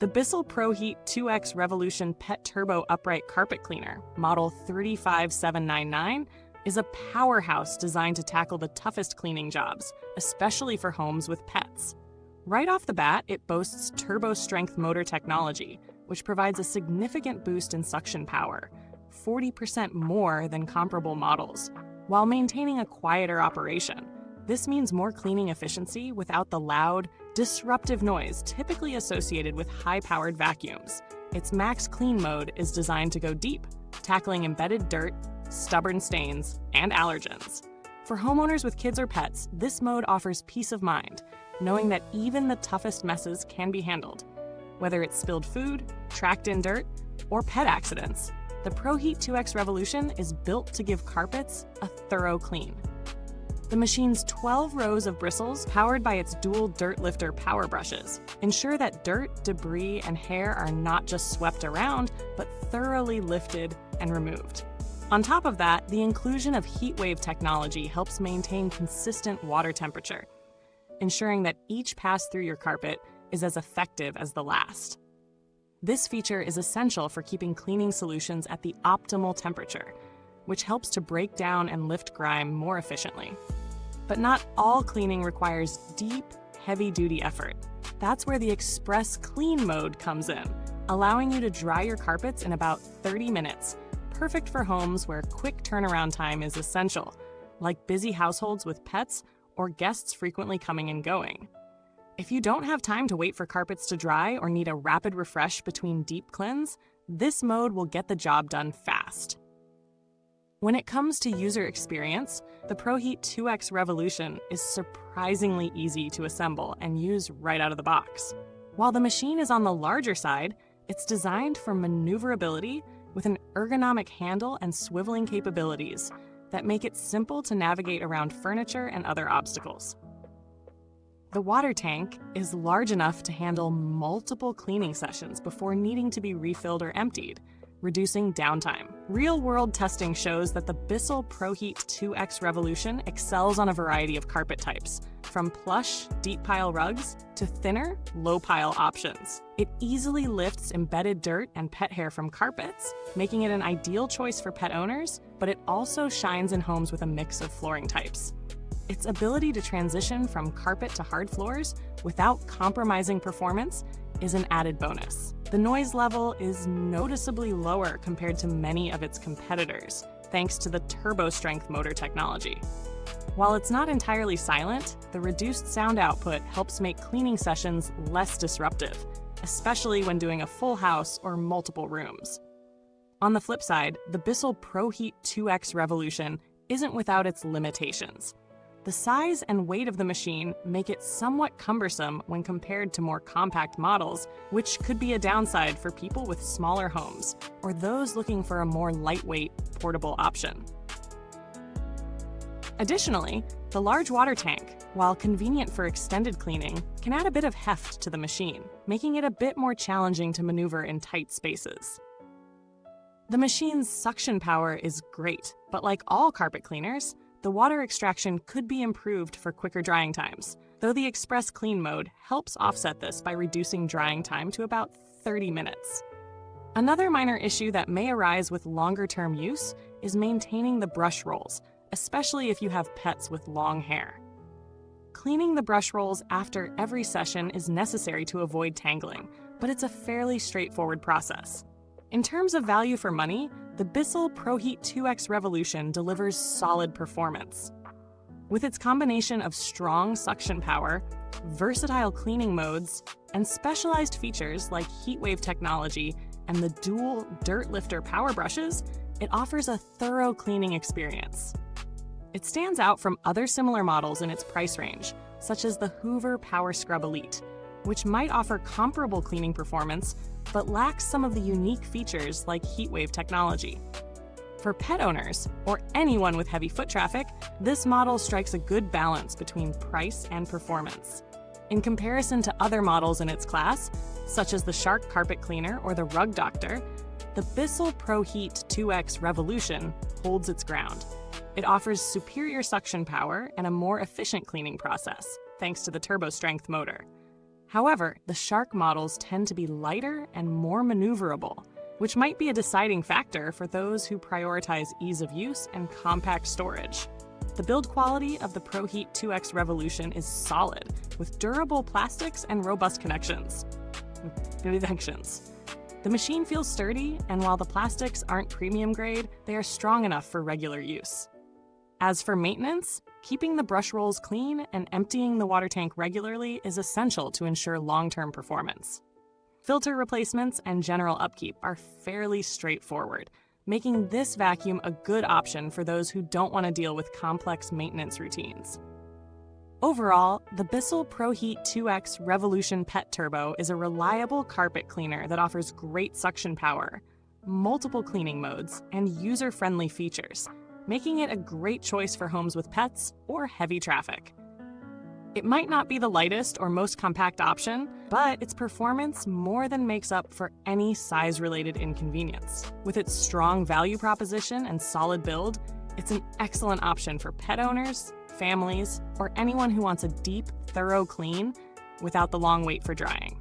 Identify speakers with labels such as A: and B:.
A: The BISSELL ProHeat 2X Revolution Pet Turbo Upright Carpet Cleaner, model 35799, is a powerhouse designed to tackle the toughest cleaning jobs, especially for homes with pets. Right off the bat, it boasts TURBOSTRENGTH motor technology, which provides a significant boost in suction power, 40% more than comparable models, while maintaining a quieter operation. This means more cleaning efficiency without the loud, disruptive noise typically associated with high-powered vacuums. Its max clean mode is designed to go deep, tackling embedded dirt, stubborn stains, and allergens. For homeowners with kids or pets, this mode offers peace of mind, knowing that even the toughest messes can be handled. Whether it's spilled food, tracked-in dirt, or pet accidents, the ProHeat 2X Revolution is built to give carpets a thorough clean. The machine's 12 rows of bristles, powered by its dual dirt lifter power brushes, ensure that dirt, debris, and hair are not just swept around, but thoroughly lifted and removed. On top of that, the inclusion of Heatwave Technology helps maintain consistent water temperature, ensuring that each pass through your carpet is as effective as the last. This feature is essential for keeping cleaning solutions at the optimal temperature, which helps to break down and lift grime more efficiently. But not all cleaning requires deep, heavy-duty effort. That's where the Express Clean mode comes in, allowing you to dry your carpets in about 30 minutes, perfect for homes where quick turnaround time is essential, like busy households with pets or guests frequently coming and going. If you don't have time to wait for carpets to dry or need a rapid refresh between deep cleans, this mode will get the job done fast. When it comes to user experience, the ProHeat 2X Revolution is surprisingly easy to assemble and use right out of the box. While the machine is on the larger side, it's designed for maneuverability with an ergonomic handle and swiveling capabilities that make it simple to navigate around furniture and other obstacles. The water tank is large enough to handle multiple cleaning sessions before needing to be refilled or emptied, reducing downtime. Real-world testing shows that the BISSELL ProHeat 2X Revolution excels on a variety of carpet types, from plush, deep-pile rugs to thinner, low-pile options. It easily lifts embedded dirt and pet hair from carpets, making it an ideal choice for pet owners, but it also shines in homes with a mix of flooring types. Its ability to transition from carpet to hard floors without compromising performance is an added bonus. The noise level is noticeably lower compared to many of its competitors, thanks to the TURBOSTRENGTH motor technology. While it's not entirely silent, the reduced sound output helps make cleaning sessions less disruptive, especially when doing a full house or multiple rooms. On the flip side, the BISSELL ProHeat 2X Revolution isn't without its limitations. The size and weight of the machine make it somewhat cumbersome when compared to more compact models, which could be a downside for people with smaller homes or those looking for a more lightweight, portable option. Additionally, the large water tank, while convenient for extended cleaning, can add a bit of heft to the machine, making it a bit more challenging to maneuver in tight spaces. The machine's suction power is great, but like all carpet cleaners, the water extraction could be improved for quicker drying times, though the Express Clean mode helps offset this by reducing drying time to about 30 minutes. Another minor issue that may arise with longer-term use is maintaining the brush rolls, especially if you have pets with long hair. Cleaning the brush rolls after every session is necessary to avoid tangling, but it's a fairly straightforward process. In terms of value for money, the BISSELL ProHeat 2X Revolution delivers solid performance. With its combination of strong suction power, versatile cleaning modes, and specialized features like Heatwave Technology and the dual dirt lifter power brushes, it offers a thorough cleaning experience. It stands out from other similar models in its price range, such as the Hoover Power Scrub Elite, which might offer comparable cleaning performance but lacks some of the unique features like Heatwave Technology. For pet owners, or anyone with heavy foot traffic, this model strikes a good balance between price and performance. In comparison to other models in its class, such as the Shark Carpet Cleaner or the Rug Doctor, the BISSELL ProHeat 2X Revolution holds its ground. It offers superior suction power and a more efficient cleaning process, thanks to the TURBOSTRENGTH motor. However, the Shark models tend to be lighter and more maneuverable, which might be a deciding factor for those who prioritize ease of use and compact storage. The build quality of the ProHeat 2X Revolution is solid, with durable plastics and robust connections. The machine feels sturdy, and while the plastics aren't premium grade, they are strong enough for regular use. As for maintenance, keeping the brush rolls clean and emptying the water tank regularly is essential to ensure long-term performance. Filter replacements and general upkeep are fairly straightforward, making this vacuum a good option for those who don't want to deal with complex maintenance routines. Overall, the BISSELL ProHeat 2X Revolution Pet Turbo is a reliable carpet cleaner that offers great suction power, multiple cleaning modes, and user-friendly features, making it a great choice for homes with pets or heavy traffic. It might not be the lightest or most compact option, but its performance more than makes up for any size-related inconvenience. With its strong value proposition and solid build, it's an excellent option for pet owners, families, or anyone who wants a deep, thorough clean without the long wait for drying.